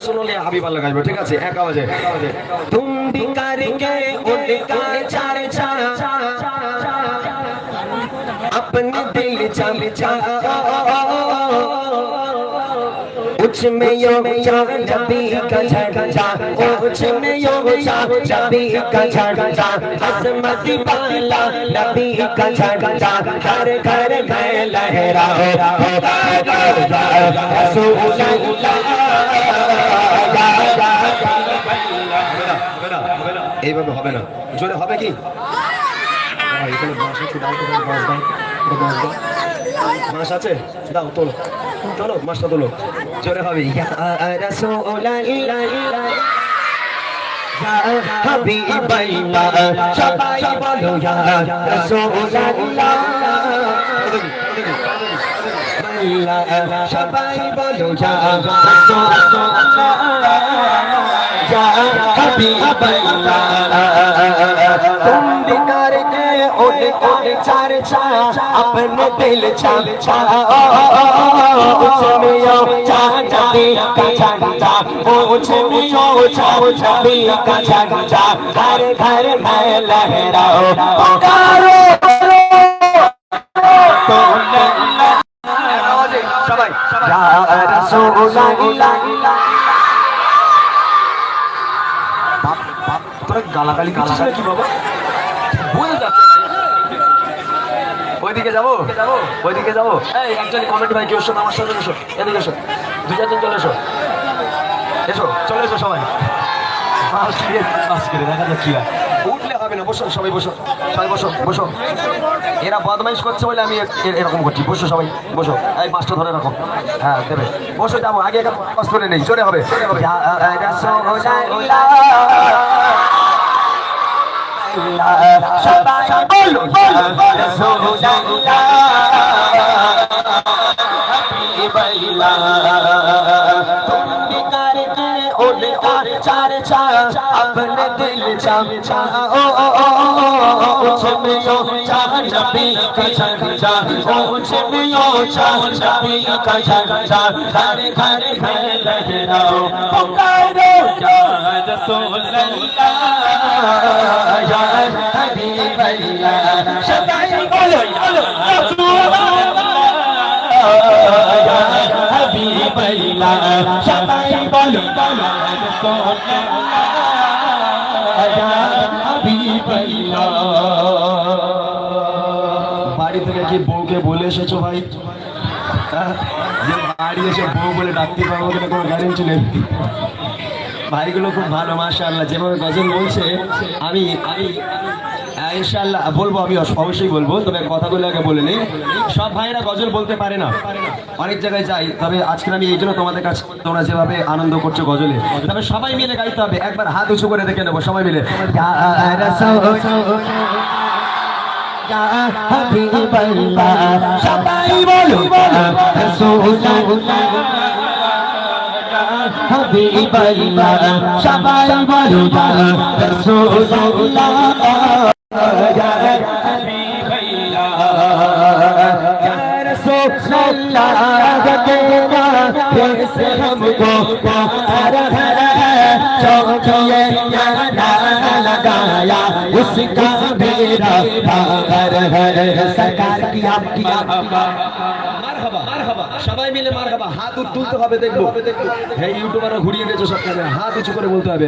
सुनले हाबीब अल्लाह गाइबो ठीक আছে এক आवाजे तुम भी करके उनका चर्चा अपने दिल चमचा उच में यो नबी का झंडा उच में यो नबी का झंडा अजमत वाला नबी का झंडा घर घर में लहराओ रसूल এইভাবে হবে না জোরে হবে কি এখানে বাঁশ আছে দাও তো বাঁশ দাও বাঁশ আছে দাও তোলো তোলো বাঁশটা তোলো জোরে হবে ইয়া রাসূলুল্লাহ ইয়া হাবিবাল্লাহ সবাই বলো ইয়া রাসূলুল্লাহ সবাই বলো ইয়া तुम भी करके उनका चर्चा अपने दिल चमचा उसमें यो नबी का झंडा उसमें यो नबी का झंडा घर घर में लहराओ पुकारो सबाई या रसूलुल्लाह গালাগালি করছিস নাকি বাবা ভুল যাচ্ছে ওইদিকে যাবো ওইদিকে যাবো এই একজন কমেন্ট ভাই কেউ এসো আমার সাথে এসো এদিকে এসো দুই চারজন চলে এসো এসো চলে এসো সবাই দেখা যাচ্ছি উঠলে হবে না বসো সবাই বসো সবাই বসো বসো এরা বদমাইশ করছে বলে আমি এরকম করছি বসো সবাই বসো এই মাছটা ধরে রাখো হ্যাঁ দেবে বসো যাবো আগে একটা কষ্ট করে নেই জোরে হবে সবাই বলো चर्चा अपने दिल चमचा उसमें यो नबी का झंडा उसमें यो नबी का झंडा घर घर में लहराओ पुकारो या रसूलल्लाह या हबीबल्लाह सदाई बोलो या रसूलल्लाह या हबीबल्लाह सदाई बोलो বাড়ি থেকে কি বউকে বলে এসেছো ভাই যে বাড়ি এসে বউ বলে ডাকতে পারবো কিনা কোনো গ্যারেন্টি নেই ভাইগুলো খুব ভালো মাশাআল্লাহ যেভাবে গজল বলছে আমি ইনশাআল্লাহ বলবো আমি অবশ্যই বলবো তবে কথাগুলো আগে বলে নেই সব ভাইরা গজল বলতে পারে না অনেক জায়গায় যাই তবে আজকে আমি এই জন্য তোমাদের কাছে তোমরা যেভাবে আনন্দ করছো গজলে তবে সবাই মিলে গাইতে হবে একবার হাত উঁচু করে দেখে নেবো সবাই মিলে সবাই বলো হাবিবাল্লাহ সবাই বলো রাসূলুল্লাহ या रसूलल्लाह तेरा कैसे हमको प्यार है चौकिए लगाया उसका मेरा घर है सरकार की आपकी মারহাবা মারহাবা সবাই মিলে মারহাবা হাত তুলতে হবে দেখবো হে ইউটিউবাররা ঘুরিয়ে দিয়েছো সব হাত উঁচু করে বলতে হবে